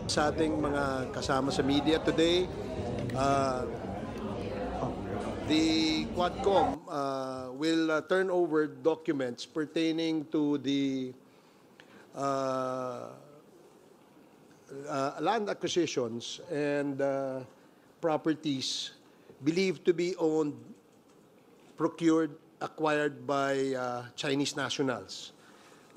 sa ating mga kasama sa media today. Uh, the Quadcom will turn over documents pertaining to the land acquisitions and properties believed to be owned, procured, acquired by Chinese nationals.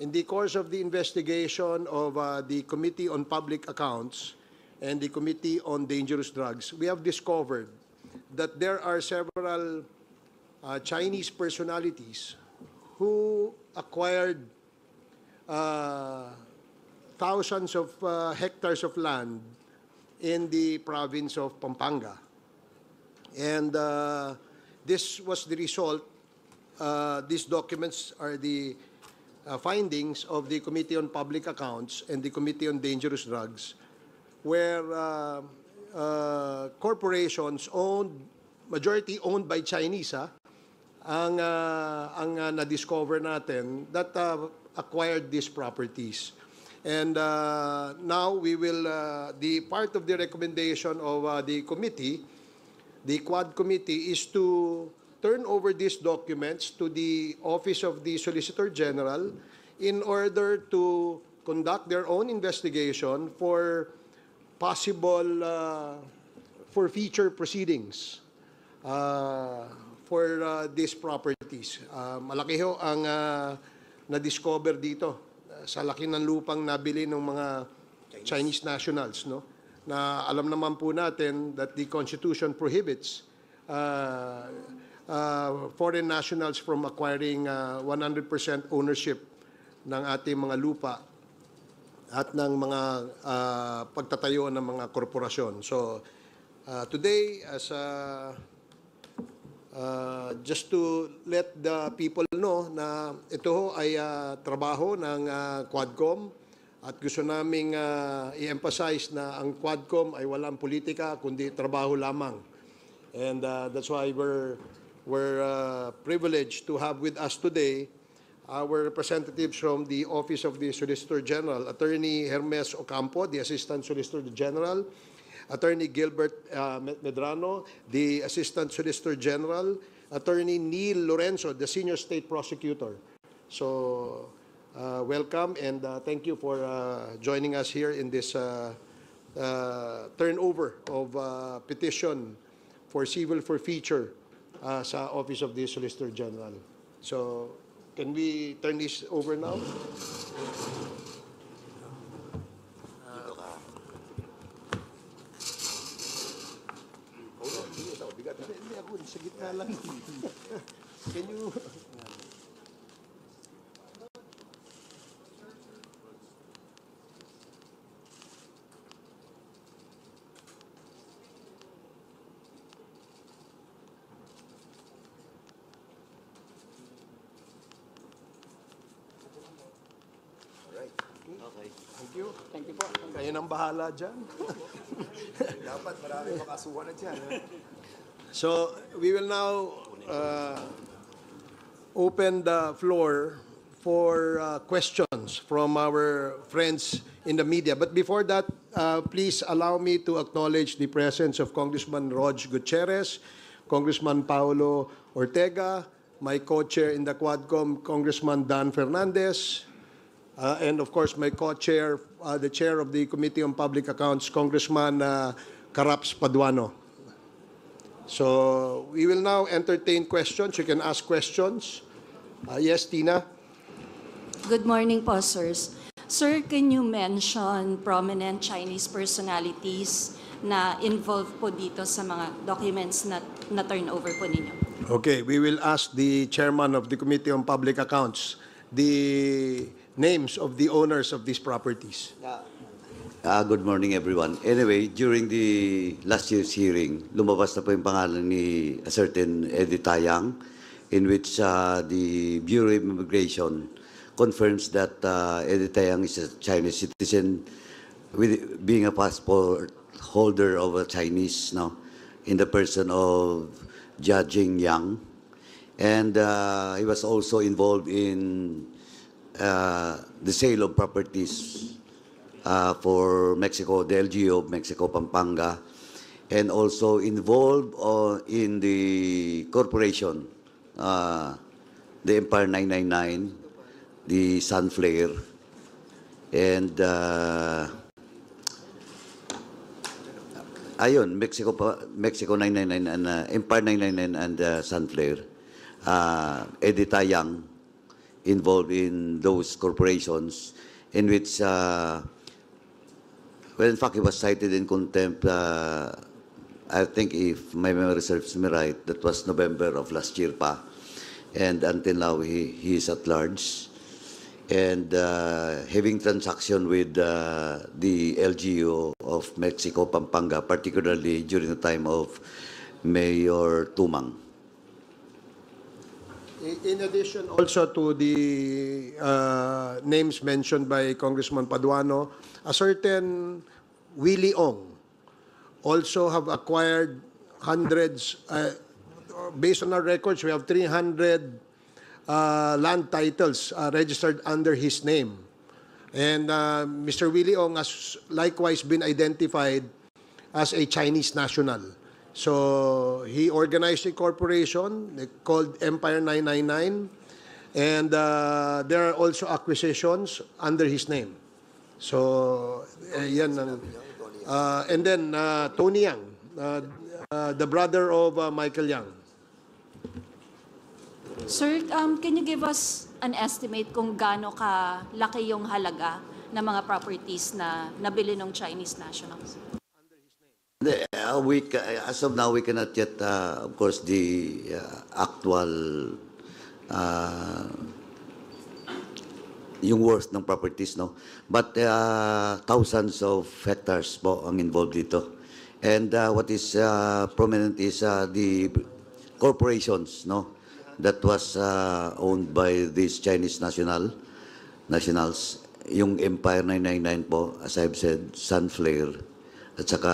In the course of the investigation of the Committee on Public Accounts and the Committee on Dangerous Drugs, we have discovered that there are several Chinese personalities who acquired thousands of hectares of land in the province of Pampanga. And this was the result. These documents are the findings of the Committee on Public Accounts and the Committee on Dangerous Drugs, where corporations majority owned by Chinese, ang na-discover natin that acquired these properties. And now we will, the part of the recommendation of the committee, the Quad Committee, is to turn over these documents to the Office of the Solicitor General in order to conduct their own investigation for possible for future proceedings for these properties. Malaki ho ang na-discover dito sa laki ng lupang nabili ng mga Chinese nationals, no? Na alam naman po natin that the Constitution prohibits foreign nationals from acquiring 100% ownership ng ating mga lupa at ng mga pagtatayo ng mga korporasyon. So today, as just to let the people know na ito ho ay trabaho ng Quadcom at gusto naming i-emphasize na ang Quadcom ay walang politika kundi trabaho lamang. And that's why we're privileged to have with us today our representatives from the Office of the Solicitor General, Attorney Hermes Ocampo, the Assistant Solicitor General, Attorney Gilbert Medrano, the Assistant Solicitor General, Attorney Neil Lorenzo, the Senior State Prosecutor. So, welcome and thank you for joining us here in this turnover of petition for civil forfeiture sa Office of the Solicitor General. So, can we turn this over now? Hindi ako, sa gitna lang. Can you... Okay. Thank you. Thank you po. Kayo nang bahala dyan. Dapat marami makasuhan na dyan. So, we will now open the floor for questions from our friends in the media. But before that, please allow me to acknowledge the presence of Congressman Rog Gutierrez, Congressman Paulo Ortega, my co-chair in the Quadcom, Congressman Dan Fernandez, and of course my co-chair, the chair of the Committee on Public Accounts, Congressman Caraps Paduano. So we will now entertain questions. You can ask questions. Yes, Tina? Good morning po, sirs. Sir, can you mention prominent Chinese personalities na involved po dito sa mga documents na turnover po ninyo? Okay, we will ask the chairman of the Committee on Public Accounts the names of the owners of these properties. Good morning, everyone. Anyway, during the last year's hearing, lumabas na po yung pangalan ni a certain Eddie Tayang, in which the Bureau of Immigration confirms that Eddie Tayang is a Chinese citizen, with being a passport holder of a Chinese, no, in the person of Jia Jingyang. And he was also involved in the sale of properties for Mexico, the LGU of Mexico, Pampanga, and also involved in the corporation, the Empire 999, the Sunflare, and ayun, Mexico 999 and Empire 999 and Sunflare. Eddie Tayang involved in those corporations in which, well, in fact, he was cited in contempt. I think if my memory serves me right, that was November of last year pa. And until now, he is at large. And having transaction with the LGU of Mexico, Pampanga, particularly during the time of Mayor Tumang. In addition also to the names mentioned by Congressman Paduano, a certain Willie Ong also have acquired hundreds, based on our records, we have 300 land titles registered under his name. And Mr. Willie Ong has likewise been identified as a Chinese national. So he organized a corporation called Empire 999, and there are also acquisitions under his name. So yan. And then Tony Yang, the brother of Michael Yang. Sir, can you give us an estimate kung gaano kalaki yung halaga ng mga properties na nabili ng Chinese nationals? As of now, we cannot yet, of course, the actual yung worth ng properties, no? But thousands of hectares po ang involved dito. And what is prominent is the corporations, no? That was owned by these Chinese nationals. Yung Empire 999 po, as I've said, Sunflare, at saka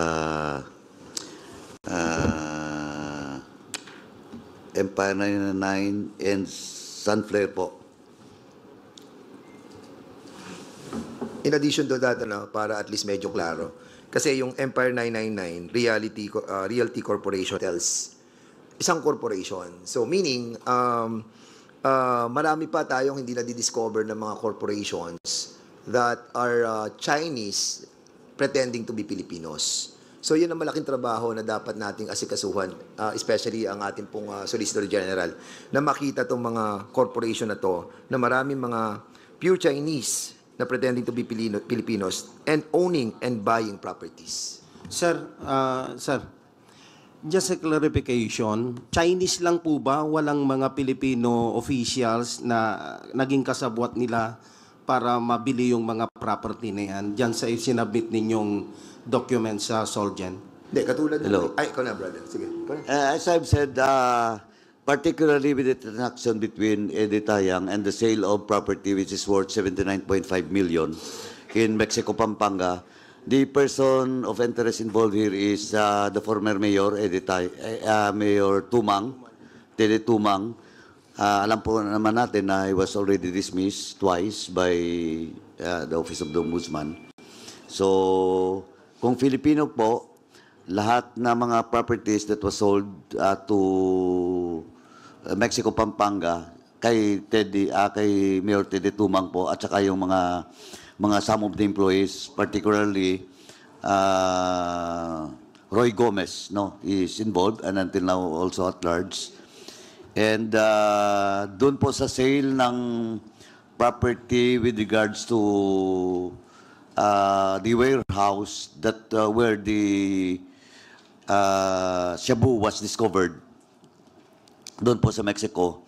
Empire 999 and Sunflare po. In addition to that, para at least medyo klaro, kasi yung Empire 999, Realty Corporation tells isang corporation. So meaning, marami pa tayong hindi na-discover ng mga corporations that are Chinese pretending to be Filipinos. So yun ang malaking trabaho na dapat nating asikasuhan, especially ang ating pong Solicitor General, na makita itong mga corporation na to, na maraming mga pure Chinese na pretending to be Filipinos and owning and buying properties. Sir, just a clarification, Chinese lang po ba? Walang mga Filipino officials na naging kasabwat nila para mabili yung mga property na yan dyan sa sinabit ninyong documents sa Solgen? Hindi, katulad Hello. Ay, ikaw na, brother. Sige. Ikaw na. As I've said, particularly with the transaction between Eddie Tayang and the sale of property which is worth 79.5 million in Mexico, Pampanga, the person of interest involved here is the former mayor, Mayor Tumang, Tede Tumang. Alam po naman natin na he was already dismissed twice by the Office of the Ombudsman. So, kung Filipino po, lahat na mga properties that was sold to Mexico, Pampanga, kay Mayor Tede Tumang po, at saka yung mga some of the employees, particularly Roy Gomez, no, is involved and until now also at large. And doon po sa sale ng property with regards to the warehouse that where the Shabu was discovered, doon po sa Mexico,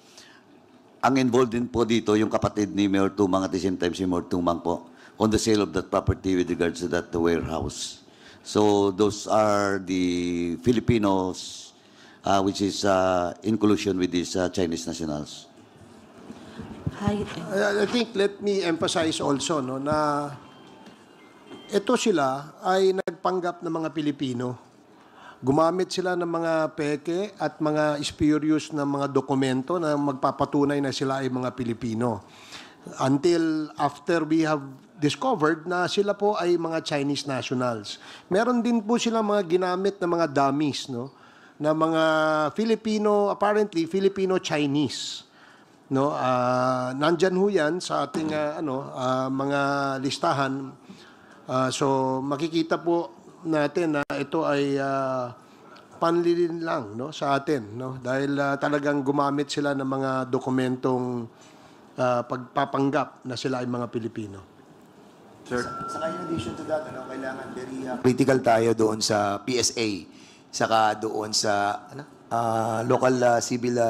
ang involved din po dito yung kapatid ni Mayor Tumang at the same time si Mayor Tumang po on the sale of that property with regards to that warehouse. So those are the Filipinos which is in collusion with these Chinese nationals. Hi. I think let me emphasize also no, na ito sila ay nagpanggap ng mga Pilipino. Gumamit sila ng mga peke at mga spurious na mga dokumento na magpapatunay na sila ay mga Pilipino. until after we have discovered na sila po ay mga Chinese nationals. Meron din po sila mga ginamit na mga dummies, no? Na mga Filipino, apparently Filipino-Chinese. No, nandyan ho yan sa ating mga listahan. So makikita po natin na ito ay panlilin lang, no, sa atin, no, dahil talagang gumamit sila ng mga dokumentong pagpapanggap na sila ay mga Pilipino. Sir, saka in addition to that, kailangan very critical tayo doon sa PSA, saka doon sa local civil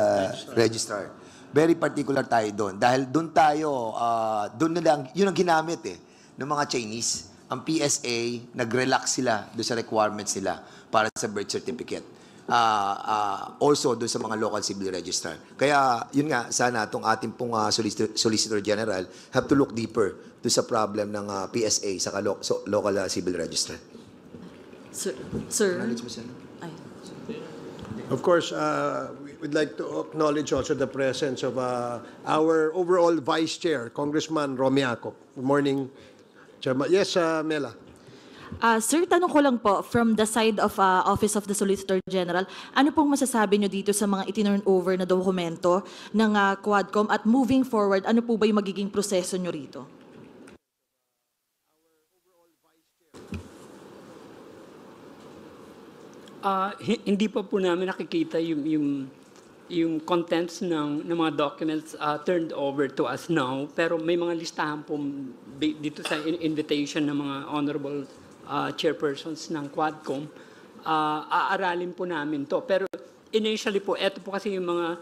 registrar. Very particular tayo doon. Dahil doon tayo, doon na lang, yun ang ginamit ng mga Chinese. Ang PSA, nag-relax sila doon sa requirements nila para sa birth certificate. Also doon sa mga local civil registrar. Kaya, yun nga, sana itong ating pong Solicitor General have to look deeper doon sa problem ng PSA sa local civil registrar. Sir. Ay. Of course, we'd like to acknowledge also the presence of our overall Vice Chair, Congressman Romy Acop. Good morning, Chairman. Yes, Mela. Sir, tanong ko lang po, from the side of Office of the Solicitor General, ano pong masasabi nyo dito sa mga itinurn over na dokumento ng Quadcom at moving forward, ano po ba yung magiging proseso nyo rito? Hindi pa po namin nakikita yung contents ng mga documents turned over to us now, pero may mga listahan po dito sa invitation ng mga honorable chairpersons ng Quadcom. Aaralin po namin to. Pero initially po, eto po kasi yung mga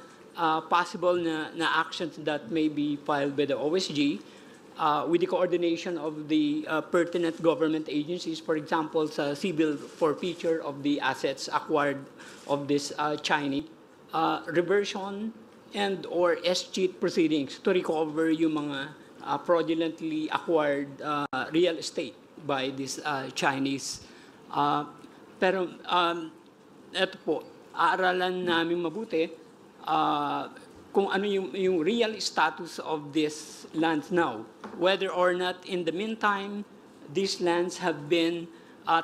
possible na actions that may be filed by the OSG with the coordination of the pertinent government agencies, for example, sa civil forfeiture of the assets acquired of this Chinese, reversion and or escheat proceedings to recover yung mga fraudulently acquired real estate by this Chinese. Pero eto po, aaralan namin mabuti kung ano yung real status of these lands now. Whether or not in the meantime, these lands have been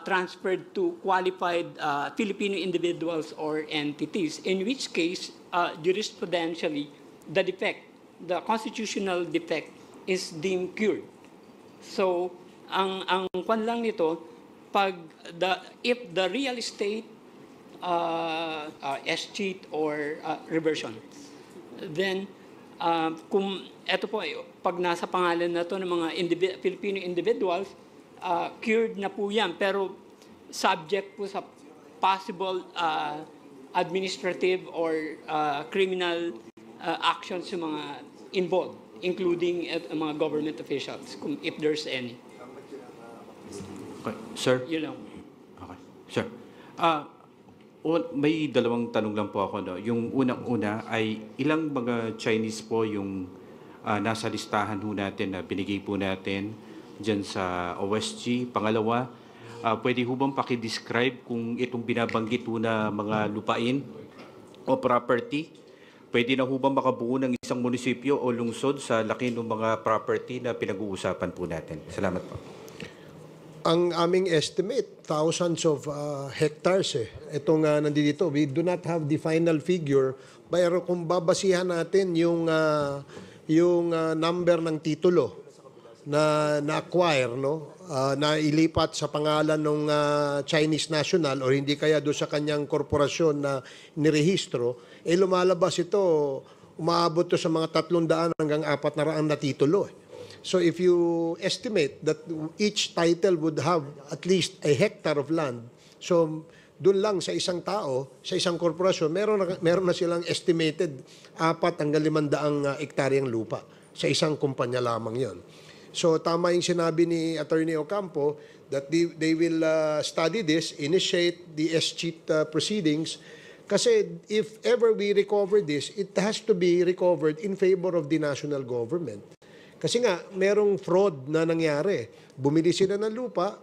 transferred to qualified Filipino individuals or entities, in which case, jurisprudentially, the constitutional defect is deemed cured. So, ang kwan lang nito, if the real estate escheat or reversion, then kung eto po, pag nasa pangalan na to ng mga Filipino individuals, cured na po yan, pero subject po sa possible administrative or criminal actions sa mga involved, including mga government officials, if there's any. Okay, sir. You know. Okay, sir. May dalawang tanong lang po ako. No? Yung unang-una ay ilang mga Chinese po yung nasa listahan ho natin na binigay po natin dyan sa OSG. Pangalawa, pwede ho bang pakidescribe kung itong binabanggit ho na mga lupain o property, pwede na ho bang makabuo ng isang munisipyo o lungsod sa laki ng mga property na pinag-uusapan po natin? Salamat po. Ang aming estimate, thousands of hectares Itong nandito, we do not have the final figure, pero kung babasihan natin yung number ng titulo na na-acquire, no? Na ilipat sa pangalan ng Chinese national o hindi kaya doon sa kanyang korporasyon na nirehistro, lumalabas ito, umaabot to sa mga 300 hanggang 400 na titulo. So if you estimate that each title would have at least a hectare of land, so doon lang sa isang tao, sa isang korporasyon, meron na silang estimated 4 hanggang 500 hektaryang lupa. Sa isang kumpanya lamang yon. So tama yung sinabi ni Attorney Ocampo that they will study this, initiate the escheat proceedings, kasi if ever we recover this, it has to be recovered in favor of the national government. Kasi nga, merong fraud na nangyari. Bumili sila ng lupa,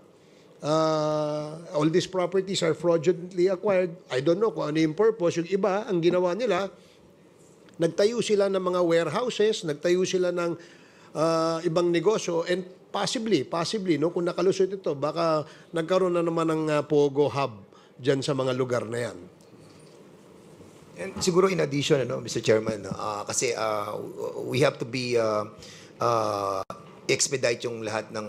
all these properties are fraudulently acquired. I don't know kung ano yung purpose. Yung iba, ang ginawa nila, nagtayo sila ng mga warehouses, nagtayo sila ng ibang negosyo, and possibly, no, kung nakalusot ito, baka nagkaroon na naman ng Pogo Hub dyan sa mga lugar na yan. And siguro in addition, Mr. Chairman, kasi we have to be expedite yung lahat ng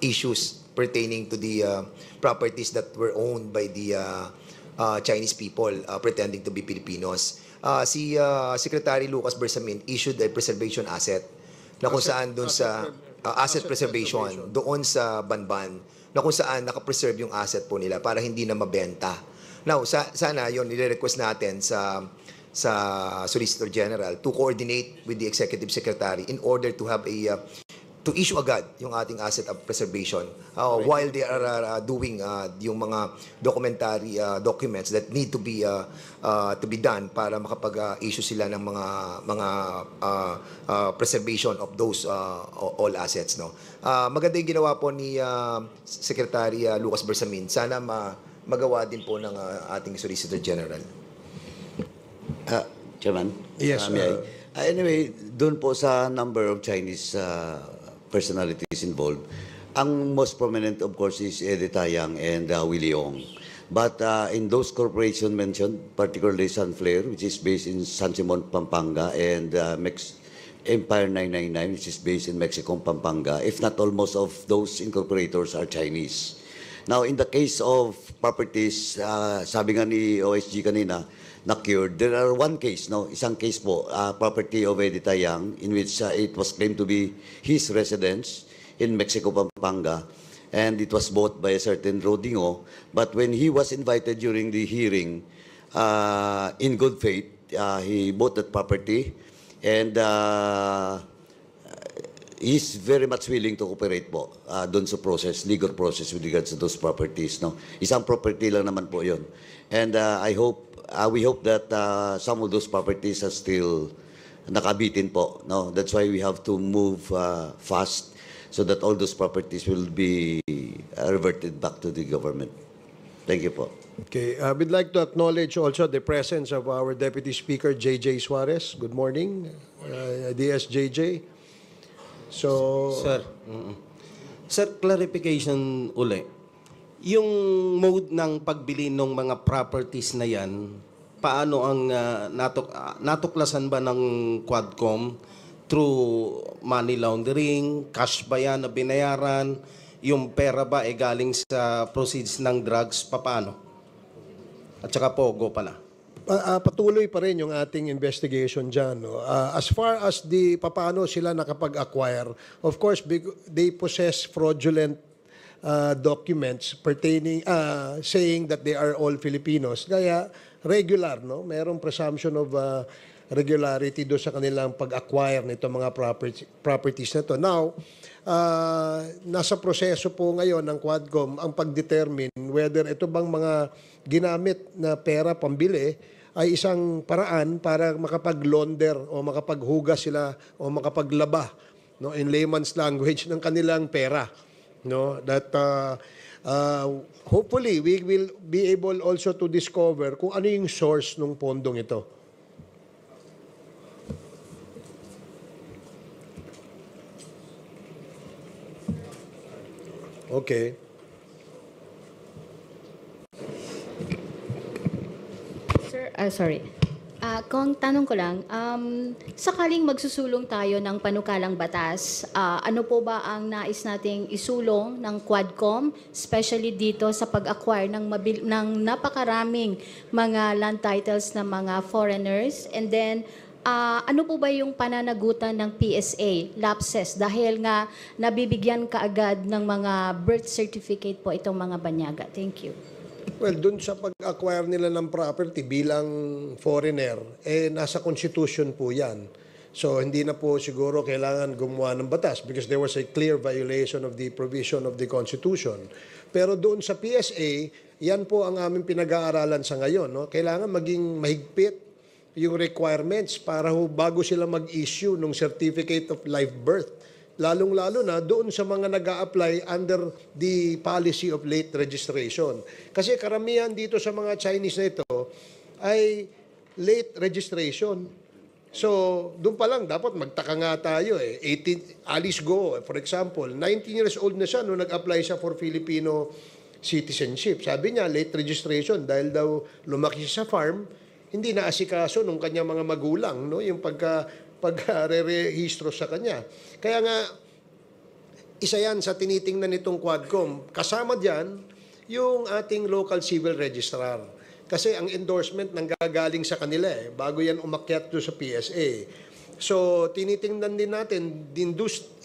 issues pertaining to the properties that were owned by the Chinese people pretending to be Filipinos. Si Secretary Lucas Bersamin issued a preservation asset na kung saan doon sa asset preservation doon sa Banban, na kung saan nakapreserve yung asset po nila para hindi na mabenta. Now, sana yon nire-request natin sa Solicitor General to coordinate with the Executive Secretary in order to have to issue agad yung ating asset of preservation while they are doing yung mga documentary documents that need to be done para makapag-issue sila ng mga preservation of those all assets, no. Maganda yung ginawa po ni Secretary Lucas Bersamin. Sana magawa din po ng ating Solicitor General. Chairman? Yes, may I? Anyway, doon po sa number of Chinese personalities involved, ang most prominent, of course, is Eddie Tayang and Willie Ong. But in those corporations mentioned, particularly Sunflare, which is based in San Simon, Pampanga, and Empire 999, which is based in Mexico, Pampanga, if not all, most of those incorporators are Chinese. Now, in the case of properties, sabi nga ni OSG kanina, na cured, there are one case, no? Isang case po, property of Eddie Tayang, in which it was claimed to be his residence in Mexico, Pampanga, and it was bought by a certain Rodingo. But when he was invited during the hearing, in good faith, he bought that property, and he's very much willing to cooperate po doon sa process, legal process with regards to those properties, no? Isang property lang naman po yun. And we hope that some of those properties are still nakabitin po, no? That's why we have to move fast so that all those properties will be reverted back to the government. Thank you po. Okay, we'd like to acknowledge also the presence of our Deputy Speaker, J.J. Suarez. Good morning, DSJJ. So, Sir, clarification uli. Yung mode ng pagbili ng mga properties na yan, paano ang natuklasan ba ng Quadcom? Through money laundering, cash ba yan na binayaran? Yung pera ba ay galing sa proceeds ng drugs? Paano? At saka Pogo pala. Patuloy pa rin yung ating investigation dyan. No? As far as paano sila nakapag-acquire, of course, they possess fraudulent documents pertaining, saying that they are all Filipinos. Kaya regular, no? Mayroong presumption of regularity do sa kanilang pag-acquire nito mga properties na to. Now, nasa proseso po ngayon ng Quadcom ang pag-determine whether ito bang mga ginamit na pera pambili ay isang paraan para makapag-launder o makapaghugas sila o makapaglaba, no, in layman's language ng kanilang pera, no, that hopefully we will be able also to discover kung ano yung source ng pondong ito. Okay. Sir, kung tanong ko lang, sakaling magsusulong tayo ng panukalang batas, ano po ba ang nais nating isulong ng Quadcom, especially dito sa pag-acquire ng napakaraming mga land titles ng mga foreigners? And then, ano po ba yung pananagutan ng PSA, lapses, dahil nga nabibigyan kaagad ng mga birth certificate po itong mga banyaga? Thank you. Well, dun sa pag-acquire nila ng property bilang foreigner, nasa constitution po yan. So, hindi na po siguro kailangan gumawa ng batas because there was a clear violation of the provision of the constitution. Pero doon sa PSA, yan po ang aming pinag-aaralan sa ngayon. No? Kailangan maging mahigpit yung requirements para bago sila mag-issue ng certificate of live birth. Lalong-lalo na doon sa mga nag-a-apply under the policy of late registration. Kasi karamihan dito sa mga Chinese na ito ay late registration. So, doon pa lang, dapat magtaka nga tayo eh. 18, Alice Go, for example, 19 years old na siya nung nag-apply siya for Filipino citizenship. Sabi niya, late registration dahil daw lumaki siya sa farm, hindi naasikaso nung kanyang mga magulang, no? Yung pagka-re-rehistro sa kanya. Kaya nga, isa yan sa tinitingnan nitong Quadcom. Kasama dyan, yung ating local civil registrar. Kasi ang endorsement nanggagaling sa kanila bago yan umakyat doon sa PSA. So, tinitingnan din natin in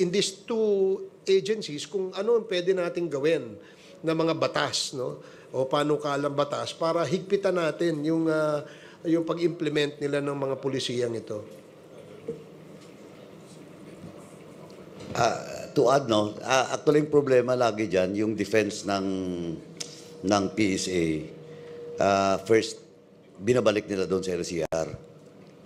these two agencies kung ano ang pwede nating gawin na mga batas, no? O panukalang batas para higpitan natin yung pag-implement nila ng mga pulisiyang ito. To add, no, actually yung problema lagi dyan, yung defense ng PSA. First, binabalik nila doon sa LCR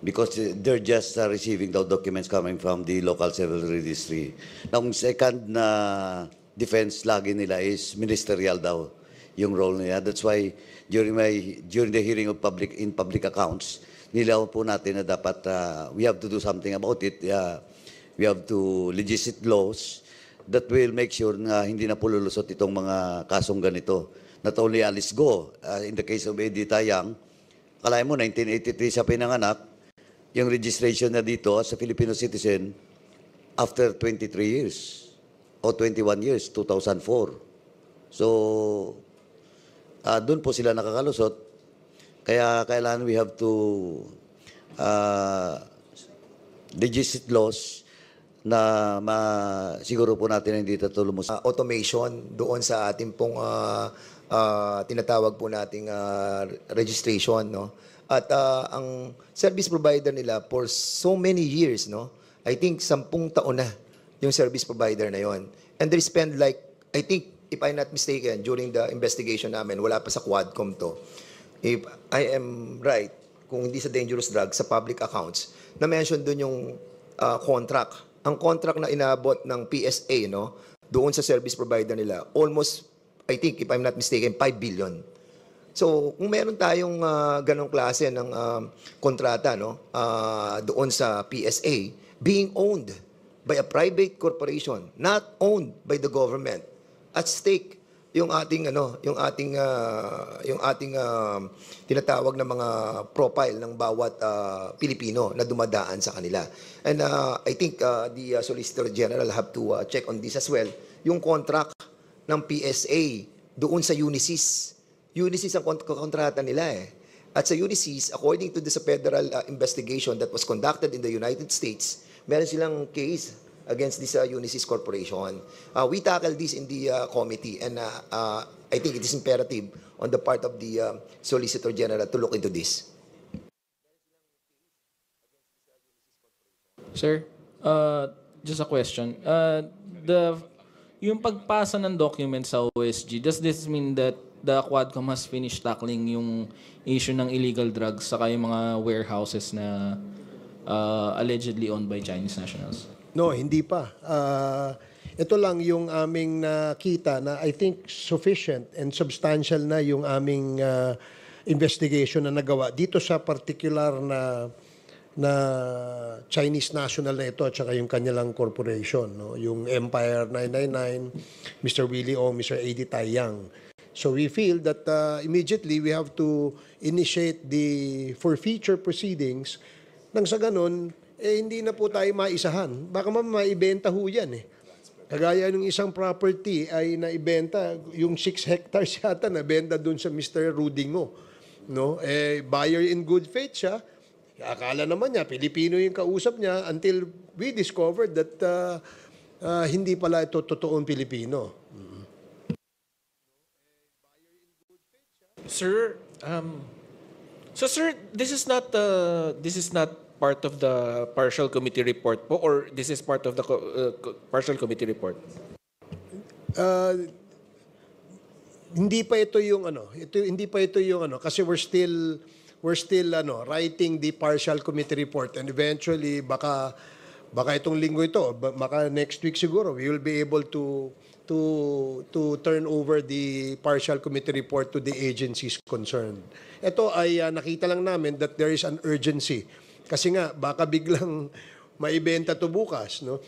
because they're just receiving the documents coming from the local civil registry. Now, second na defense lagi nila is ministerial daw yung role nila. That's why during the hearing of public accounts, nilaw po natin na dapat we have to do something about it. We have to legislate laws that will make sure na hindi na pululusot itong mga kasong ganito. Not only Alice Go, in the case of Eddie Tayang, kalahin mo, 1983 siya pinanganak, yung registration na dito as a Filipino citizen after 23 years o 21 years, 2004. So, doon po sila nakakalusot. Kaya kailangan we have to legislate laws na siguro po natin hindi tatulumos. Automation doon sa ating pong tinatawag po nating registration, no? At ang service provider nila for so many years, no? I think 10 taon na yung service provider na yon. And they spend like, I think, if I'm not mistaken, during the investigation namin, wala pa sa Quadcom to. If I am right, kung hindi sa dangerous drugs, sa public accounts, na-mention doon yung contract. Ang contract na inabot ng PSA, no? Doon sa service provider nila, almost, I think, if I'm not mistaken, 5 billion. So, kung meron tayong ganong klase ng kontrata, no, doon sa PSA, being owned by a private corporation, not owned by the government, at stake yung ating tinatawag na mga profile ng bawat Pilipino na dumadaan sa kanila. And I think the Solicitor General have to check on this as well. Yung contract ng PSA doon sa Unisys. Unisys ang kontrata nila eh. At sa Unisys, according to the federal investigation that was conducted in the United States, meron silang case against this Unisys Corporation. We tackled this in the committee, and I think it is imperative on the part of the Solicitor General to look into this. Sir, just a question. Yung pagpasa ng document sa OSG, does this mean that the Quadcom has finished tackling yung issue ng illegal drugs saka yung mga warehouses na allegedly owned by Chinese nationals? No, hindi pa. Ito lang yung aming nakita na I think sufficient and substantial na yung aming investigation na nagawa dito sa particular na Chinese national na ito at saka yung kanilang corporation, no? Yung Empire 999, Mr. Willie O, Mr. Eddie Tayang. So we feel that immediately we have to initiate the forfeiture proceedings nang sa ganun, hindi na po tayo maisahan. Baka maibenta ho yan eh. Kagaya ng isang property ay naibenta, yung 6 hectares yata nabenta doon sa Mr. Rudingo. No? Buyer in good faith siya. Akala naman niya, Pilipino yung kausap niya until we discovered that hindi pala ito totoong Pilipino. Sir, sir, this is not part of the partial committee report po, or this is part of the partial committee report? Hindi pa ito yung kasi we're still writing the partial committee report, and eventually baka itong linggo ito, baka next week siguro we will be able to turn over the partial committee report to the agencies concerned. Ito ay nakita lang namin that there is an urgency Kasi nga, baka biglang maibenta to bukas, no?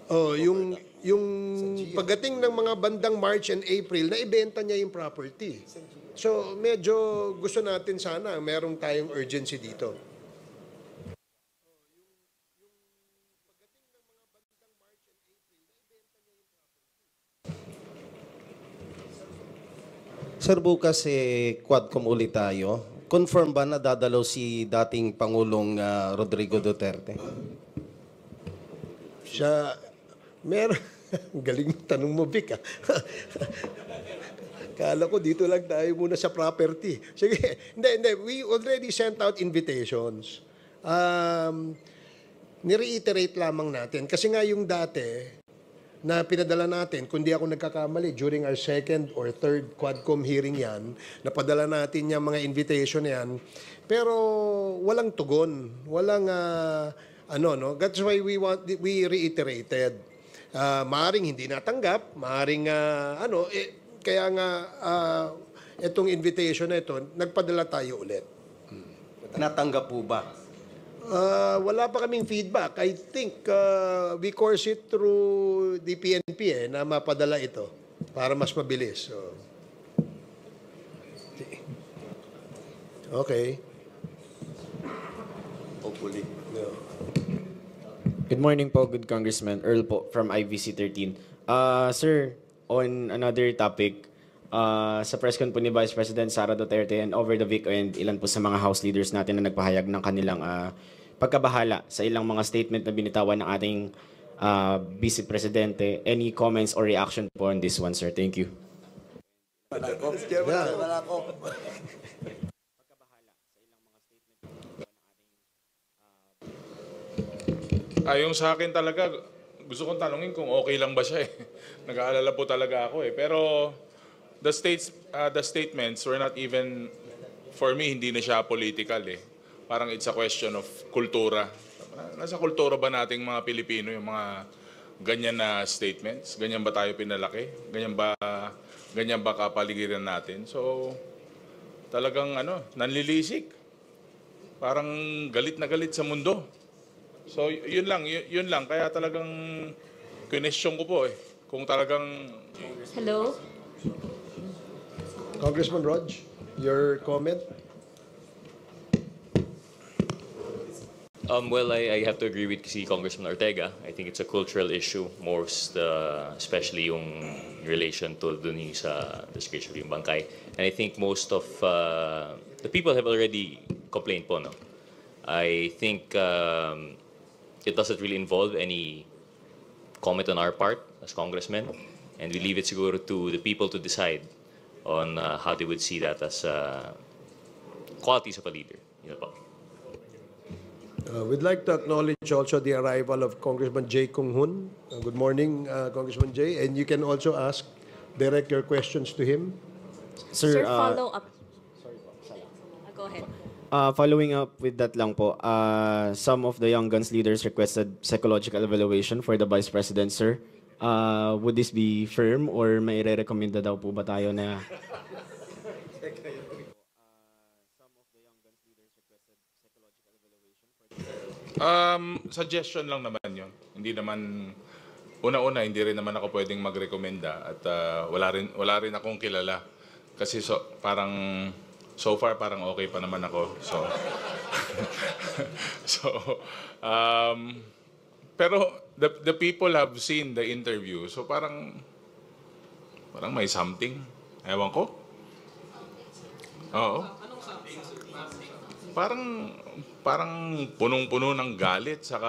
Oh, yung pagdating ng mga bandang March and April, naibenta niya yung property. So, medyo gusto natin sana, merong tayong urgency dito. Sir, bukas Quadcom ulit tayo. Confirm ba na dadalaw si dating Pangulong Rodrigo Duterte? Siya, meron, galing tanong mo, Vic. Kala ko dito lang tayo muna sa property. Sige, hindi. We already sent out invitations. Nireiterate lamang natin. Kasi nga yung dati, na pinadala natin, kundi ako nagkakamali, during our second or third Quadcom hearing yan, napadala natin yung mga invitation yan, pero walang tugon, walang that's why we reiterated. Maaring hindi natanggap, maaring kaya nga itong invitation na ito, nagpadala tayo ulit. Natanggap po ba? Wala pa kaming feedback. I think we course it through the PNP na mapadala ito para mas mabilis. So, okay. Hopefully. No. Good morning po, good Congressman. Earl po from IVC 13. Sir, on another topic, sa press con po ni Vice President Sara Duterte and over the weekend, ilan po sa mga House leaders natin na nagpahayag ng kanilang pagkabahala sa ilang mga statement na binitawan ng ating Vice Presidente. Any comments or reaction po on this one, sir? Thank you. Yung sa akin talaga, gusto kong tanungin kung okay lang ba siya eh. Nag-aalala po talaga ako eh. Pero the statements were not even, for me, hindi na siya political eh. Parang it's a question of kultura. Nasa kultura ba nating mga Pilipino yung mga ganyan na statements? Ganyan ba tayo pinalaki? Ganyan ba kapaligiran natin? So, talagang nanlilisik. Parang galit na galit sa mundo. So, yun lang. Kaya talagang question ko po eh. Kung talagang... Hello? Congressman Rog, your comment? Well, I have to agree with si Congressman Ortega. I think it's a cultural issue, especially yung relation to dun sa description yung bangkay. And I think most of the people have already complained po, no? I think it doesn't really involve any comment on our part as congressmen, and we leave it siguro to the people to decide on how they would see that as qualities of a leader. Yun po. We'd like to acknowledge also the arrival of Congressman Jay Kung Hoon. Good morning, Congressman Jay. And you can also direct your questions to him. Sir, follow up. Sorry po. Go ahead. Following up with that lang po, some of the Young Guns leaders requested psychological evaluation for the Vice President, sir. Would this be firm or may re-recommenda daw po ba tayo na... Suggestion lang naman yun. Hindi naman, una-una, hindi rin naman ako pwedeng magrekomenda at wala rin akong kilala. Kasi so far parang okay pa naman ako. Pero the people have seen the interview. So parang may something. Ewan ko. Oo. Parang punong-puno ng galit, saka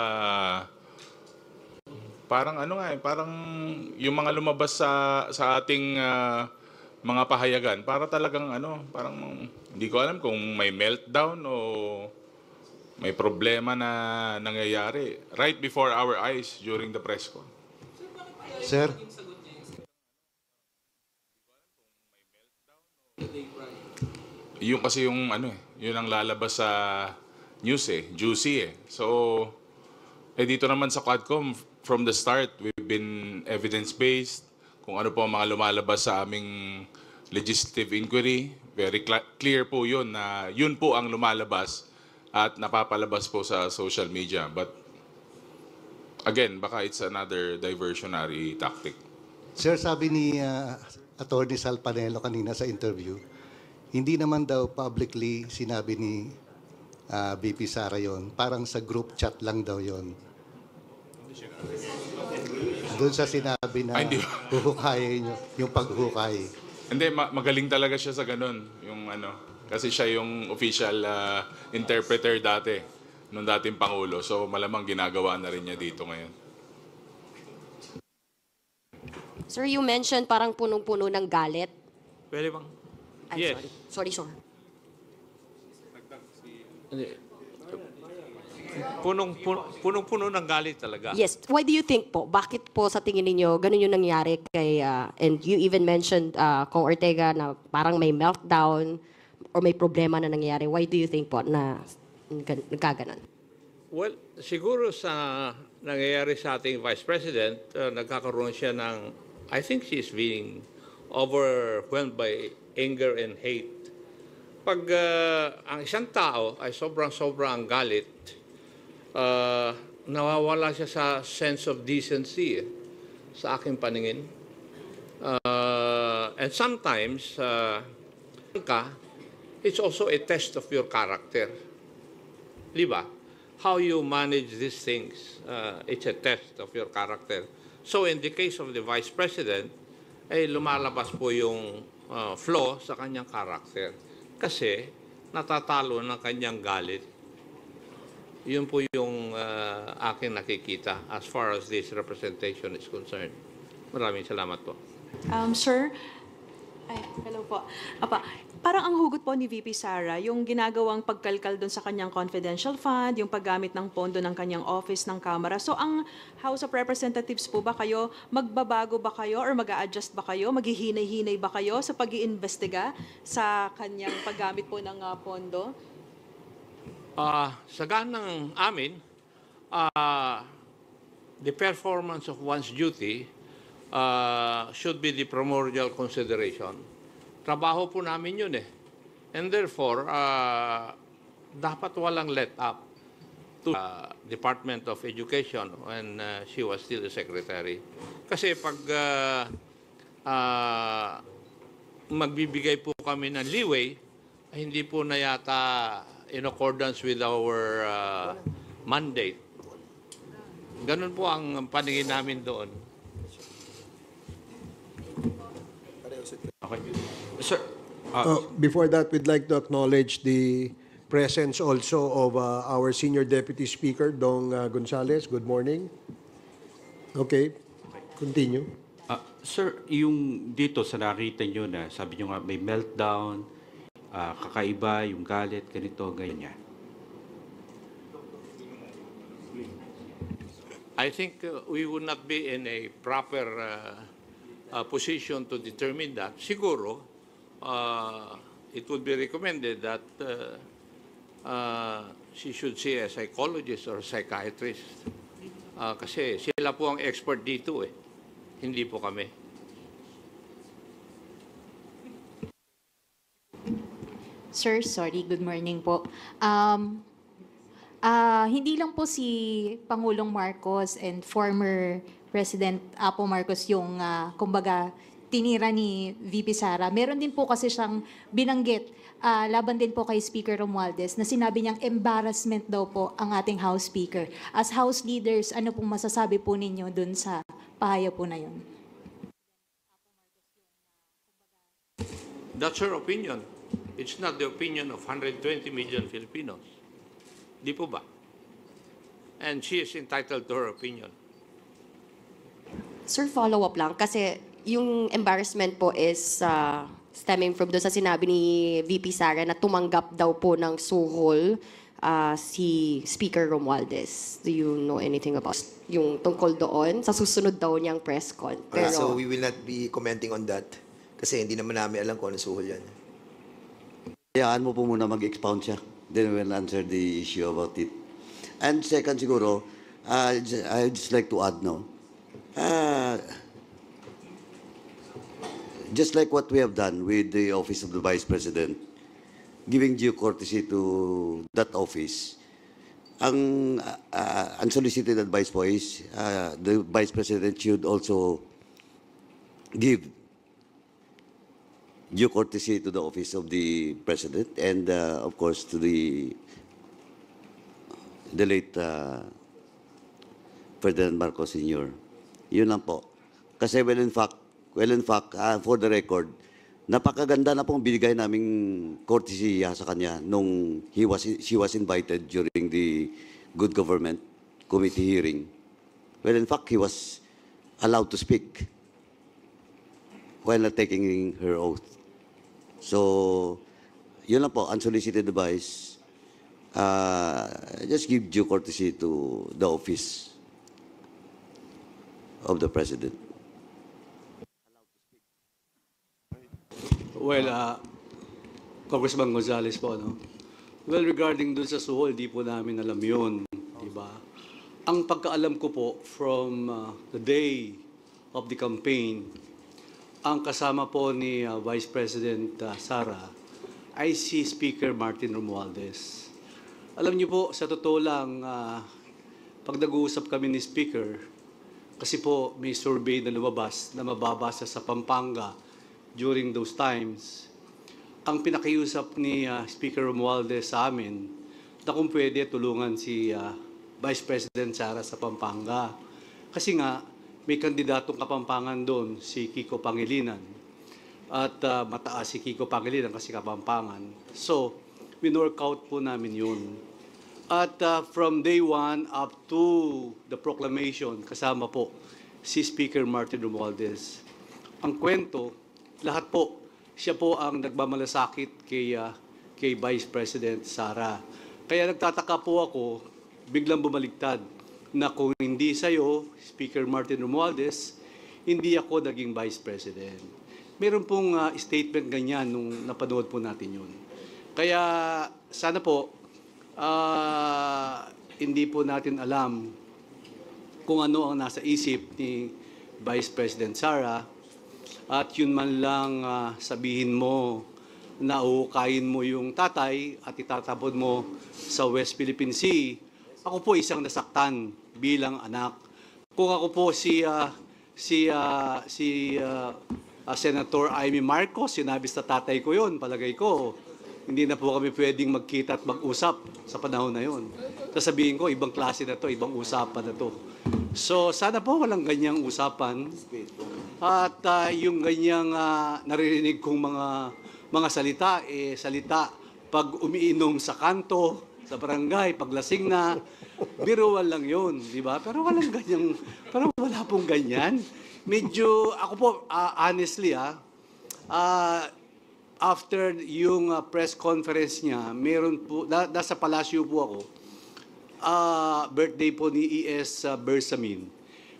parang parang yung mga lumabas sa ating mga pahayagan, para talagang parang hindi ko alam kung may meltdown o may problema na nangyayari right before our eyes during the press con. Sir? Yung kasi yung yun ang lalabas sa news juicy So, dito naman sa Quadcom, from the start, we've been evidence-based. Kung ano po ang mga lumalabas sa aming legislative inquiry, very clear po yun na yun po ang lumalabas at napapalabas po sa social media. But again, baka it's another diversionary tactic. Sir, sabi ni Attorney Sal Panelo kanina sa interview, hindi naman daw publicly sinabi ni VP Sara yon, parang sa group chat lang daw yon. Doon sa sinabi na huhukayin nyo, yung paghukay. Hindi, magaling talaga siya sa ganun. Yung kasi siya yung official interpreter dati, nung dating Pangulo. So malamang ginagawa na rin niya dito ngayon. Sir, you mentioned parang punong-puno ng galit. Pwede bang? Ay, sorry, sir. Punong-puno ng galit talaga. Yes. Why do you think po? Bakit po sa tingin ninyo ganun yung nangyari kay, and you even mentioned Kong Ortega na parang may meltdown or may problema na nangyari. Why do you think po na nagkaganon? Well, siguro sa nangyayari sa ating Vice President, nagkakaroon siya ng, I think she's being overwhelmed by anger and hate. Pag ang isang tao ay sobrang galit, nawawala siya sa sense of decency sa aking paningin. And sometimes, it's also a test of your character. Di ba? How you manage these things, it's a test of your character. So in the case of the Vice President, ay lumalabas po yung flaw sa kanyang character. Kasi natatalo ng kanyang galit. Yun po yung aking nakikita as far as this representation is concerned. Maraming salamat po. Sir, hello po. Parang ang hugot po ni VP Sara, yung ginagawang pagkalkal doon sa kanyang confidential fund, yung paggamit ng pondo ng kanyang office ng Kamara. So ang House of Representatives po ba kayo, magbabago ba kayo or mag-a-adjust ba kayo, maghihinay-hinay ba kayo sa pag-iimbestiga sa kanyang paggamit po ng pondo? Sa ganang amin, the performance of one's duty should be the primordial consideration. Trabaho po namin yun eh. And therefore, dapat walang let up to Department of Education when she was still the secretary. Kasi pag magbibigay po kami ng leeway, hindi po na yata in accordance with our mandate. Ganun po ang paningin namin doon. Okay. Sir, before that, we'd like to acknowledge the presence also of our Senior Deputy Speaker, Dong Gonzales. Good morning. Okay, continue. Sir, yung dito sa nakita nyo na sabi nyo nga may meltdown, kakaiba, yung galit, ganito, ganyan. I think we would not be in a proper position to determine that. Siguro, it would be recommended that she should see a psychologist or psychiatrist. Kasi sila po ang expert dito eh. Hindi po kami. Sir, sorry, good morning po. Hindi lang po si Pangulong Marcos and former President Apo Marcos yung, kumbaga, tinira ni VP Sara. Meron din po kasi siyang binanggit, laban din po kay Speaker Romualdez, na sinabi niyang embarrassment daw po ang ating House Speaker. As House leaders, ano pong masasabi po ninyo dun sa pahayag po na yun? That's her opinion. It's not the opinion of 120 million Filipinos. Di po ba? And she is entitled to her opinion. Sir, follow-up lang. Kasi yung embarrassment po is stemming from doon sa sinabi ni VP Sara na tumanggap daw po ng suhol si Speaker Romualdez. Do you know anything about yung tungkol doon? Sa susunod daw niyang press con. Pero, So we will not be commenting on that. Kasi hindi naman namin alam kung ano suhol yan. Hayaan mo po muna mag-expound siya. Then we'll answer the issue about it. And second siguro, I'd just like to add now, just like what we have done with the Office of the Vice President, giving due courtesy to that office, ang unsolicited advice po is the Vice President should also give due courtesy to the office of the President and, of course, to the late Ferdinand Marcos Sr. Yun lang po. Kasi well in fact, for the record, napakaganda na pong binigay naming courtesy sa kanya nung she was invited during the Good Government Committee hearing. Well, in fact, he was allowed to speak while not taking her oath. So, yun lang po, unsolicited advice. Just give due courtesy to the office of the President. Well, Congressman Gonzales po, no? Well, regarding dun sa suhol, di po namin alam yun, di ba? Ang pagkaalam ko po from the day of the campaign, ang kasama po ni Vice President Sara ay si Speaker Martin Romualdez. Alam niyo po, sa totoo lang, pag nag-uusap kami ni Speaker, kasi po may survey na lumabas na mababasa sa Pampanga during those times, ang pinakiusap ni Speaker Romualdez sa amin na kung pwede tulungan si Vice President Sara sa Pampanga. Kasi nga, may kandidatong Kapampangan doon, si Kiko Pangilinan. At mataas si Kiko Pangilinan kasi Kapampangan. So, winork out po namin yun. At from day one up to the proclamation, kasama po si Speaker Martin Romualdez. Ang kwento, lahat po, siya po ang nagmamalasakit kay Vice President Sara. Kaya nagtataka po ako, biglang bumaligtad, na kung hindi sa'yo, Speaker Martin Romualdez, hindi ako naging Vice President. Meron pong statement ganyan nung napanood po natin yun. Kaya sana po, hindi po natin alam kung ano ang nasa isip ni Vice President Sara, at yun man lang sabihin mo na uhukayin mo yung tatay at itatapon mo sa West Philippine Sea. Ako po isang nasaktan bilang anak. Kung ako po si Senator Amy Marcos, sinabi sa tatay ko yun, palagay ko, hindi na po kami pwedeng magkita at mag-usap sa panahon na yun. Sasabihin ko, ibang klase na to, ibang usapan na to. So, sana po walang ganyang usapan. At yung ganyang naririnig kong mga salita, salita pag umiinom sa kanto, sa barangay, paglasing na, biruan lang yun, di ba? Pero walang ganyang, pero wala pong ganyan. Medyo, ako po, honestly, after yung press conference niya, meron po, nasa palasyo po ako, birthday po ni E.S. Bersamin.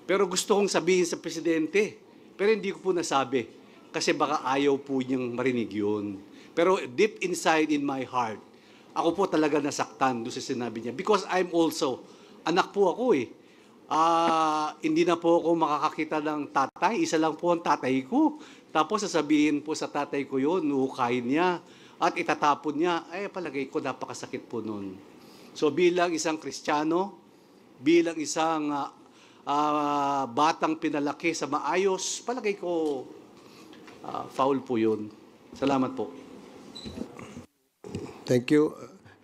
Pero gusto kong sabihin sa presidente, pero hindi ko po nasabi, kasi baka ayaw po niyang marinig yun. Pero deep inside in my heart, ako po talaga nasaktan doon sa sinabi niya. Because I'm also, anak po ako eh. Hindi na po ako makakakita ng tatay. Isa lang po ang tatay ko. Tapos sasabihin po sa tatay ko yun, nuhukayin niya at itatapon niya. Ay, palagay ko napakasakit po nun. So bilang isang Kristiyano, bilang isang batang pinalaki sa maayos, palagay ko foul po yun. Salamat po. Thank you.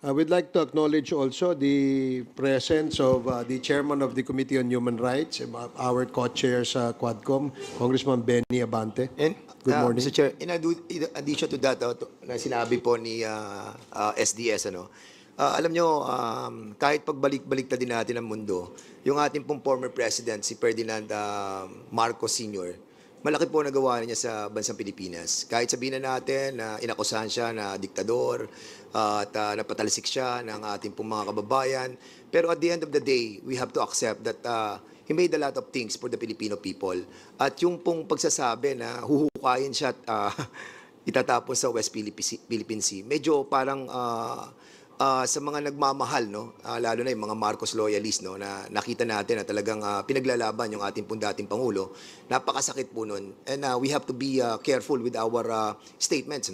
I would like to acknowledge also the presence of the chairman of the Committee on Human Rights, our co-chair sa Quadcom, Congressman Benny Abante. And, good morning. Mr. Chair, in addition to that, na sinabi po ni SDS, alam nyo, kahit pagbalik-balik na din natin ang mundo, yung ating pong former president, si Ferdinand Marcos Sr., malaki po nagawa niya sa bansang Pilipinas. Kahit sabihin na natin na inakusahan siya na diktador at napatalisik siya ng ating pong mga kababayan. Pero at the end of the day, we have to accept that he made a lot of things for the Filipino people. At yung pong pagsasabi na huhukayin siya at itatapon sa West Philippine Sea, medyo parang sa mga nagmamahal, lalo na yung mga Marcos loyalists, na nakita natin na talagang pinaglalaban yung ating pong dating Pangulo, napakasakit po nun. And we have to be careful with our statements.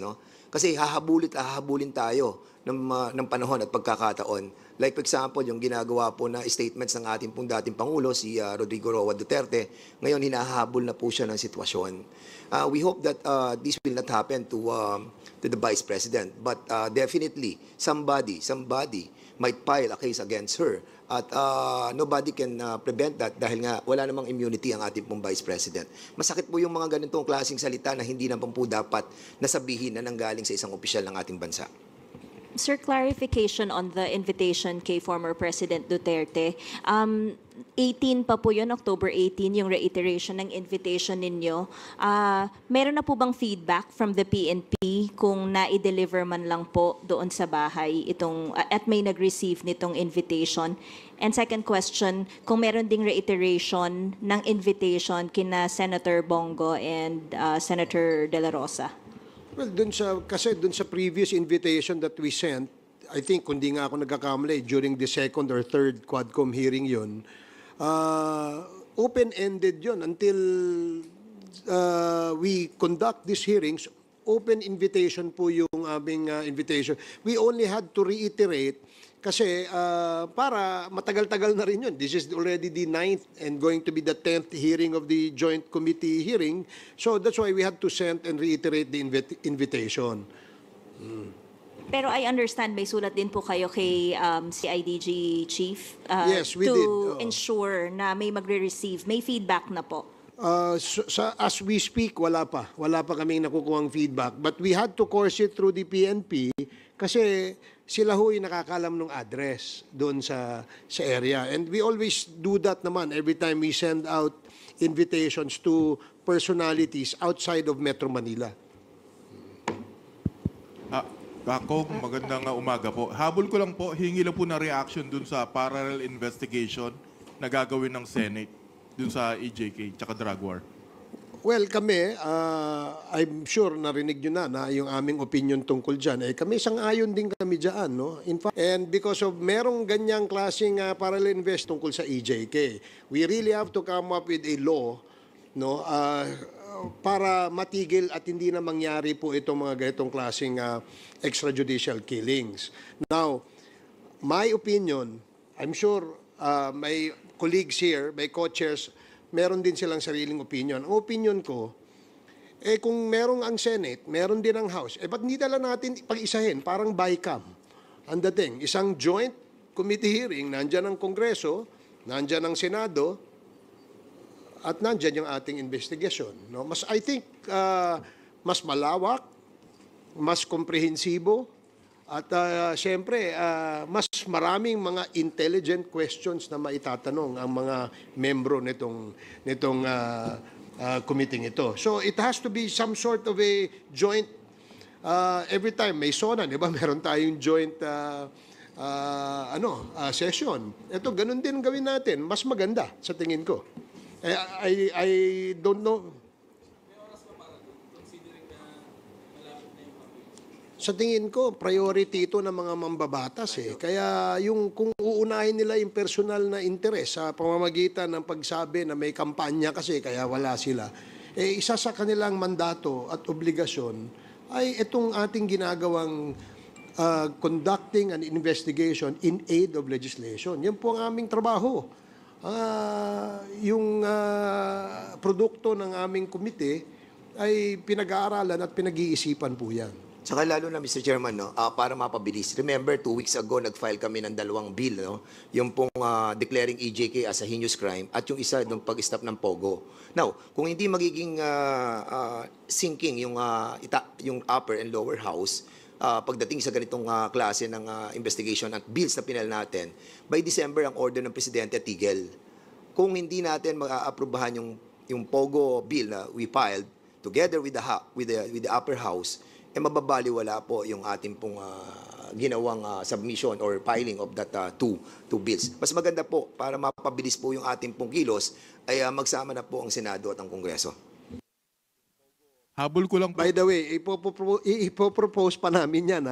Kasi hahabulin tayo ng panahon at pagkakataon. Like for example, yung ginagawa po na statements ng ating pong dating Pangulo, si Rodrigo Roa Duterte, ngayon hinahabol na po siya ng sitwasyon. We hope that this will not happen to the Vice President. But definitely, somebody might file a case against her. At nobody can prevent that dahil nga wala namang immunity ang ating pong Vice President. Masakit po yung mga ganitong klaseng salita na hindi naman po dapat nasabihin na nanggaling sa isang opisyal ng ating bansa. Sir, clarification on the invitation kay former President Duterte. 18 pa po yun, October 18, yung reiteration ng invitation ninyo. Meron na po bang feedback from the PNP kung na-deliver man lang po doon sa bahay itong, at may nag-receive nitong invitation? And second question, kung meron ding reiteration ng invitation kina Senator Bongo and Senator De La Rosa? Well, kasi dun sa previous invitation that we sent, I think, kundi nga ako nagkakamali, during the second or third Quadcom hearing yun, open-ended yun until we conduct these hearings. Open invitation po yung aming invitation. We only had to reiterate kasi para matagal-tagal na rin yun. This is already the 9th and going to be the 10th hearing of the Joint Committee hearing. So that's why we had to send and reiterate the invitation. Pero I understand may sulat din po kayo kay CIDG Chief Yes, we to did. ensure na may magre-receive, may feedback na po. As we speak, wala pa kaming nakukuhang feedback. But we had to course it through the PNP kasi sila ho'y nakakalam ng address doon sa area. And we always do that naman every time we send out invitations to personalities outside of Metro Manila. Kako, magandang umaga po. Habol ko lang po, hingi lang po na reaction dun sa parallel investigation na gagawin ng Senate dun sa EJK tsaka drug war. Well, kami, I'm sure narinig nyo na yung aming opinion tungkol dyan. Kami sang-ayon din kami dyan, no? In fact, and because of merong ganyang klaseng parallel invest tungkol sa EJK, we really have to come up with a law, no? Para matigil at hindi na mangyari po itong mga ganitong klaseng extrajudicial killings. Now, my opinion, I'm sure my colleagues here, my co-chairs, meron din silang sariling opinion. Ang opinion ko, kung merong ang Senate, meron din ang House, ba't hindi tala natin pag-isahin, parang BICAM. Ang dating, isang joint committee hearing, nandyan ang Kongreso, nandyan ang Senado, at nandyan yung ating investigation. No? I think, mas malawak, mas komprehensibo, at siyempre, mas maraming mga intelligent questions na maitatanong ang mga membro nitong committee ito. So it has to be some sort of a joint, every time may SONA, di ba? Meron tayong joint session. Ito, ganun din gawin natin. Mas maganda sa tingin ko. I don't know. Sa tingin ko, priority ito ng mga mambabatas. Kaya kung uunahin nila yung personal na interes sa pamamagitan ng pagsabi na may kampanya kasi kaya wala sila, isa sa kanilang mandato at obligasyon ay itong ating ginagawang conducting an investigation in aid of legislation. Yan po ang aming trabaho. Yung produkto ng aming komite ay pinag-aaralan at pinag-iisipan po yan. Saka lalo na, Mr. Chairman, no, para mapabilis. Remember, 2 weeks ago, nag-file kami ng 2 bill. No? Yung pong declaring EJK as a heinous crime at yung isa ng pag-stop ng POGO. Now, kung hindi magiging sinking yung upper and lower house, pagdating sa ganitong klase ng investigation at bills na pinal natin, by December ang order ng Presidente tigil. Kung hindi natin mag-aaprubahan yung POGO bill na we filed together with the upper house, mababaliwala po yung ating pong ginawang submission or filing of that two bills. Mas maganda po, para mapabilis po yung ating pong kilos, ay magsama na po ang Senado at ang Kongreso. Habol ko lang po. By the way, ipopropose pa namin yan,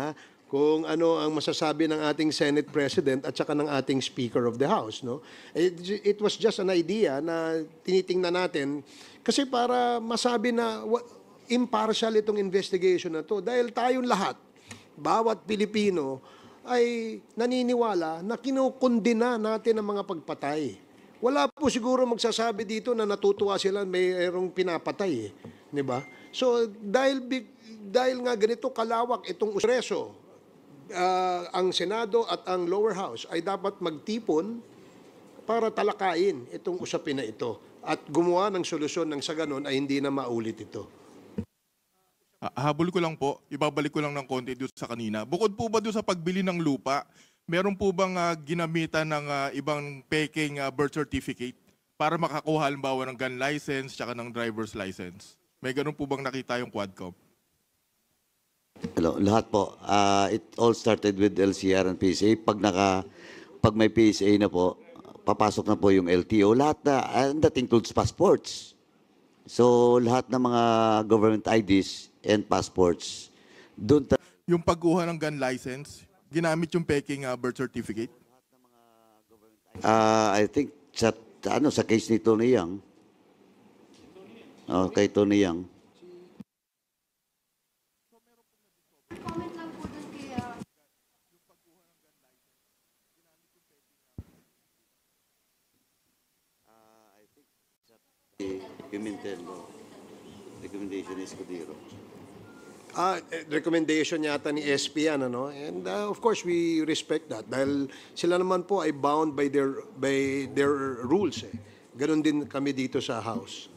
kung ano ang masasabi ng ating Senate President at saka ng ating Speaker of the House. No? It was just an idea na tinitingnan natin kasi para masabi na impartial itong investigation na to. Dahil tayong lahat, bawat Pilipino, ay naniniwala na kinukundina natin ang mga pagpatay. Wala po siguro magsasabi dito na natutuwa sila mayroong pinapatay. Di ba? So, dahil nga ganito kalawak itong usreso, ang Senado at ang lower house ay dapat magtipon para talakayin itong usapin na ito at gumawa ng solusyon ng sa ganon ay hindi na maulit ito. Habol ko lang po, ibabalik ko lang ng konti doon sa kanina. Bukod po ba doon sa pagbili ng lupa, meron po bang ginamitan ng ibang peking birth certificate para makakuha halimbawa ng gun license tsaka ng driver's license? May ganun po bang nakita yung Quadcom? Hello, lahat po. It all started with LCR and PSA. Pag may PSA na po, papasok na po yung LTO. Lahat na, and that includes passports. So, lahat ng mga government IDs and passports, yung pagkuha ng gun license, ginamit yung peking birth certificate? I think sa case ni Tony Yang. Kay Tony Yang. Recommendation is Cudero. Recommendation yata ni SP yan, ano? And of course, we respect that. Dahil sila naman po ay bound by their rules. Ganon din kami dito sa House.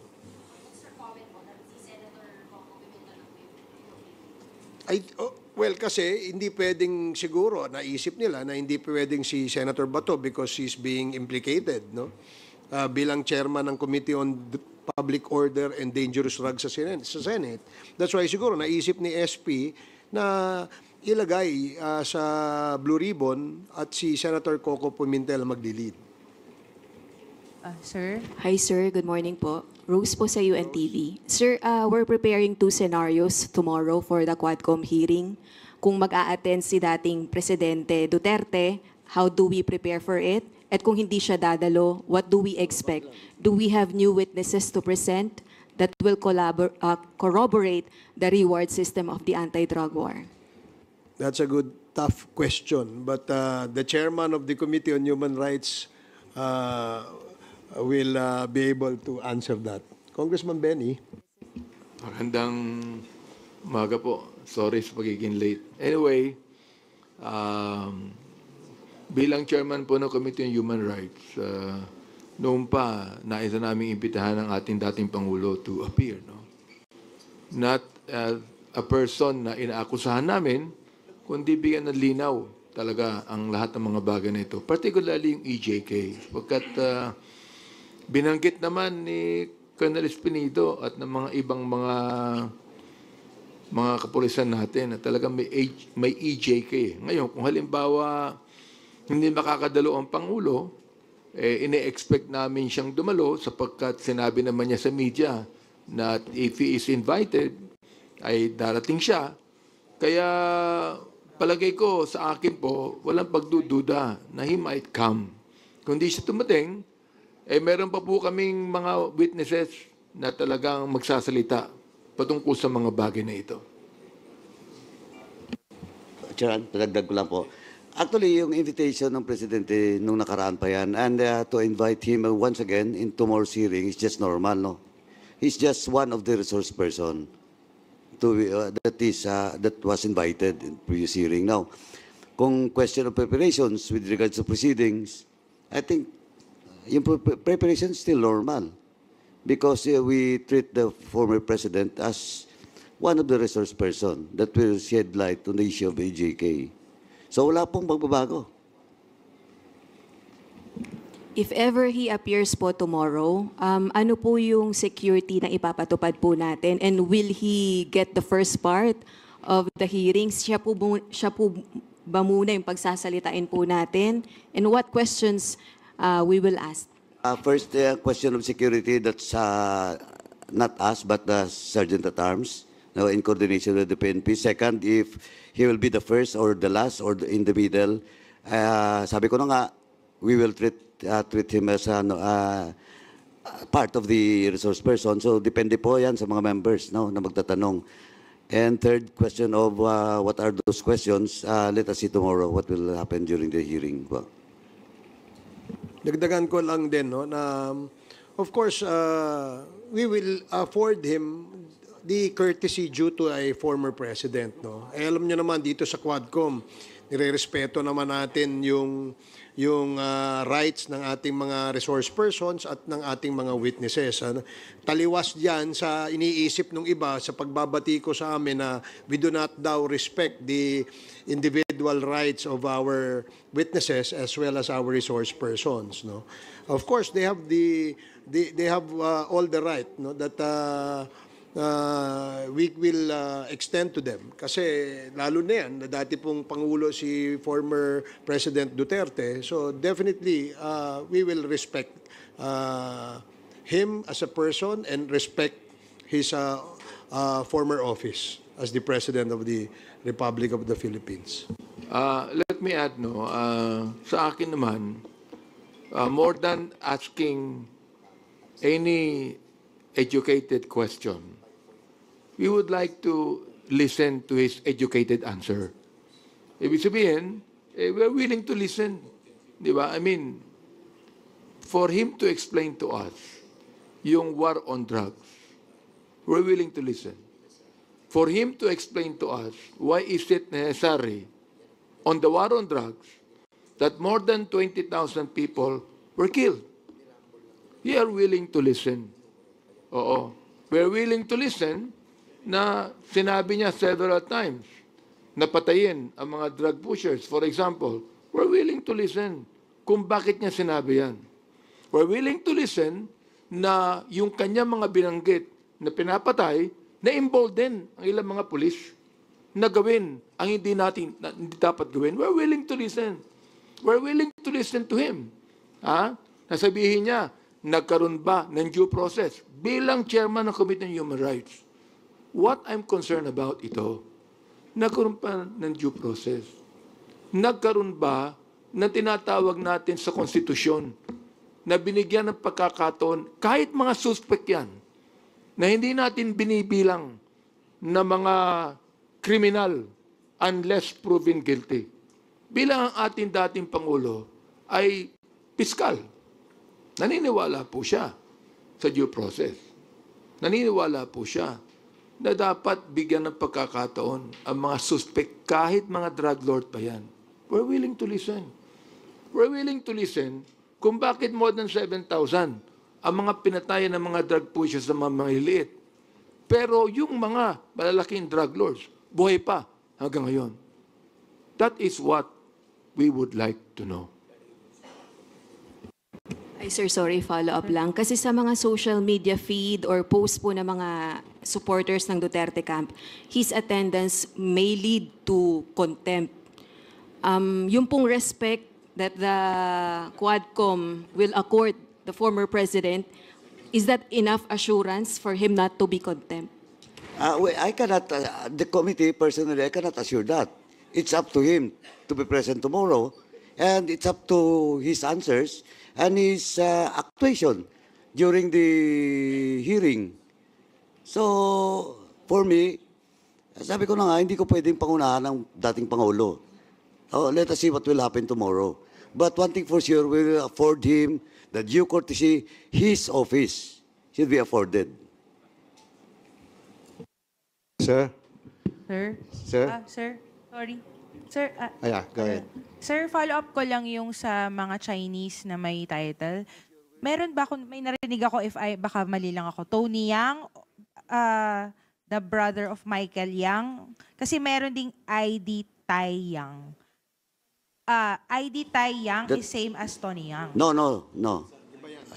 Well, kasi hindi pwedeng siguro, naisip nila na hindi pwedeng si Senator Bato because he's being implicated, no? Bilang chairman ng Committee on Public Order and Dangerous Drugs sa Senate. That's why siguro naisip ni SP na ilagay sa Blue Ribbon at si Senator Coco Pimentel magdi-lead. Sir? Hi, sir. Good morning po. Rose po sa UNTV. Sir, we're preparing 2 scenarios tomorrow for the Quadcom hearing. Kung mag-a-attend si dating Presidente Duterte, how do we prepare for it? At kung hindi siya dadalo, what do we expect? Do we have new witnesses to present that will corroborate the reward system of the anti-drug war? That's a good, tough question. But the chairman of the Committee on Human Rights will be able to answer that. Congressman Benny. Magandang umaga po. Sorry sa pagiging late. Anyway, bilang chairman po ng Committee on Human Rights, noon pa, nais na namin imbitahan ang ating dating Pangulo to appear. No? Not a person na inaakusahan namin, kundi bigyan ng linaw talaga ang lahat ng mga bagay na ito. Particularly yung EJK. Pagkat binanggit naman ni Colonel Espinido at ng mga ibang mga kapulisan natin na talagang may EJK. Ngayon, kung halimbawa hindi makakadalo ang Pangulo, ine-expect namin siyang dumalo sapagkat sinabi naman niya sa media na if he is invited, ay darating siya. Kaya palagay ko sa akin po, walang pagdududa na he might come. Kung di siya tumating, meron pa po kaming mga witnesses na talagang magsasalita patungkol sa mga bagay na ito. Chairman, padagdag ko lang po. Actually, yung invitation ng Presidente nung nakaraan pa yan, and to invite him once again in tomorrow's hearing is just normal, no? He's just one of the resource person that was invited in previous hearing. Now, kung question of preparations with regards to proceedings, I think yung preparation is still normal because we treat the former President as one of the resource person that will shed light on the issue of AJK. So wala pong magbabago. If ever he appears po tomorrow, ano po yung security na ipapatupad po natin? And will he get the first part of the hearings? Siya po ba muna yung pagsasalitain po natin? And what questions we will ask? First, question of security, that's not us, but the Sergeant at Arms, no, in coordination with the PNP. Second, if he will be the first or the last or in the middle, sabi ko na nga, we will treat him as part of the resource person. So depende po yan sa mga members, no, na magtatanong. And third question of what are those questions, let us see tomorrow what will happen during the hearing. Well, Dagdagan ko lang din, no, na of course, we will afford him the courtesy due to a former president, no. Alam niyo naman dito sa Quadcom, nirerespeto naman natin yung rights ng ating mga resource persons at ng ating mga witnesses. Taliwas diyan sa iniisip ng iba sa pagbabati ko sa amin na we do not daw respect the individual rights of our witnesses as well as our resource persons, no. Of course, they have all the right, no, that we will extend to them. Kasi lalo na yan, na dati pong Pangulo si former President Duterte. So definitely, we will respect him as a person and respect his former office as the President of the Republic of the Philippines. Let me add, no, sa akin naman, more than asking any educated question, we would like to listen to his educated answer. Ibig sabihin, we're willing to listen. Di ba? I mean, for him to explain to us yung war on drugs, we're willing to listen. For him to explain to us why is it necessary on the war on drugs that more than 20,000 people were killed. We are willing to listen. Oo. We're willing to listen na sinabi niya several times na patayin ang mga drug pushers. For example, we're willing to listen kung bakit niya sinabi yan. We're willing to listen na yung kanya mga binanggit na pinapatay, na-involve din ang ilang mga pulis na gawin ang hindi dapat gawin. We're willing to listen. We're willing to listen to him. Nasabihin niya, nagkaroon ba ng due process bilang chairman ng Committee on Human Rights? What I'm concerned about ito, nagkaroon pa ng due process. Nagkaroon ba na tinatawag natin sa konstitusyon na binigyan ng pagkakataon kahit mga suspect yan na hindi natin binibilang na mga kriminal unless proven guilty. Bilang ang ating dating Pangulo ay piskal. Naniniwala po siya sa due process. Naniniwala po siya na dapat bigyan ng pagkakataon ang mga suspect kahit mga drug lord pa yan. We're willing to listen. We're willing to listen kung bakit more than 7,000 ang mga pinatayan ng mga drug pushers na mga maliliit. Pero yung mga malalaking drug lords, buhay pa hanggang ngayon. That is what we would like to know. Ay sir, sorry, follow-up lang. Kasi sa mga social media feed or post po ng mga supporters ng Duterte camp, his attendance may lead to contempt. Yung pong respect that the Quadcom will accord the former president, is that enough assurance for him not to be contempt? I cannot, the committee personally, I cannot assure that. It's up to him to be present tomorrow, and it's up to his answers and his actuation during the hearing. So, for me, sabi ko na nga, hindi ko pwedeng pangunahan ng dating Pangulo. Let us see what will happen tomorrow. But one thing for sure, we will afford him the due courtesy, his office should be afforded. Sir? Sir? Sir? Sir, sorry. Sir, Go ahead. Sir, follow-up ko lang yung sa mga Chinese na may title. Meron ba may narinig ako, baka mali lang ako, Tony Yang, the brother of Michael Yang. Kasi meron ding ID Tai Yang. ID Tai Yang is same as Tony Yang. No.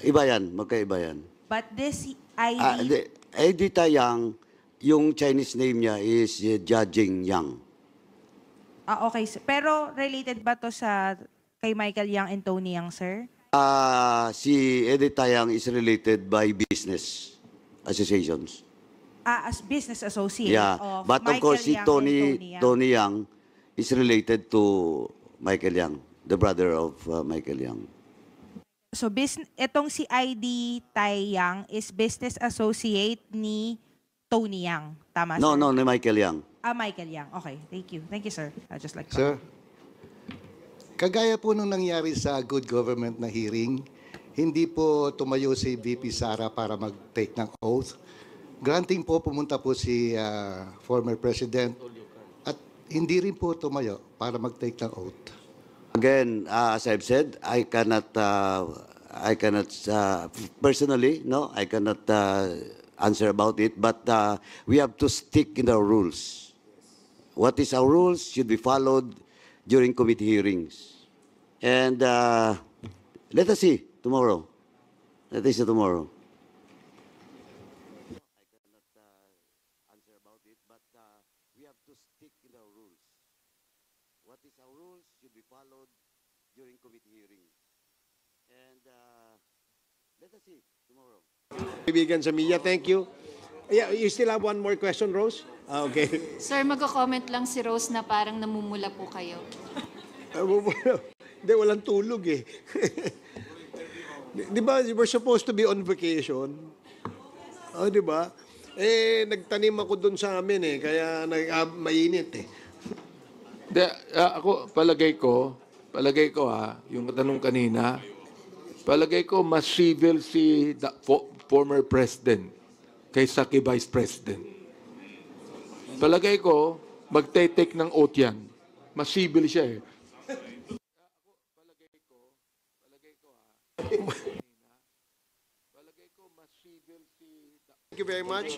Iba yan, magkaiba yan. But this ID... ID Tai Yang, yung Chinese name niya is Jiajing Yang. Okay. Pero related ba to sa kay Michael Yang and Tony Yang, sir? Si Eddie Tai Yang is related by business associations. As business associate Yeah, of but of Michael course si Yang and Tony Yang is related to Michael Yang, the brother of Michael Yang. So, itong si ID Taiyang is business associate ni Tony Yang. Tama, No, sir? no, ni Michael Yang. Michael Yang. Okay, thank you. Thank you, sir. I just like to... Sir, kagaya po nung nangyari sa good government na hearing, hindi po tumayo si VP Sara para mag-take ng oath. Granting po, pumunta po si former President at hindi rin po tumayo para mag-take ng oath. Again, as I've said, I cannot personally, no, I cannot answer about it, but we have to stick in our rules. What is our rules should be followed during committee hearings. And let us see tomorrow. Let us see tomorrow. What is our rules should be followed during committee hearings. And let us see tomorrow. Kaibigan sa media, thank you. Yeah, you still have one more question, Rose? Okay. Sir, magko-comment lang si Rose na parang namumula po kayo. Hindi, walang tulog eh. Di ba, we're supposed to be on vacation? Oh, di ba? Nagtanim ako doon sa amin eh, kaya mainit eh. Ako, palagay ko yung tanong kanina, palagay ko mas civil si former president kaysa kay vice president. Palagay ko, magte-take ng oath yan. Mas civil siya eh. Thank you very much.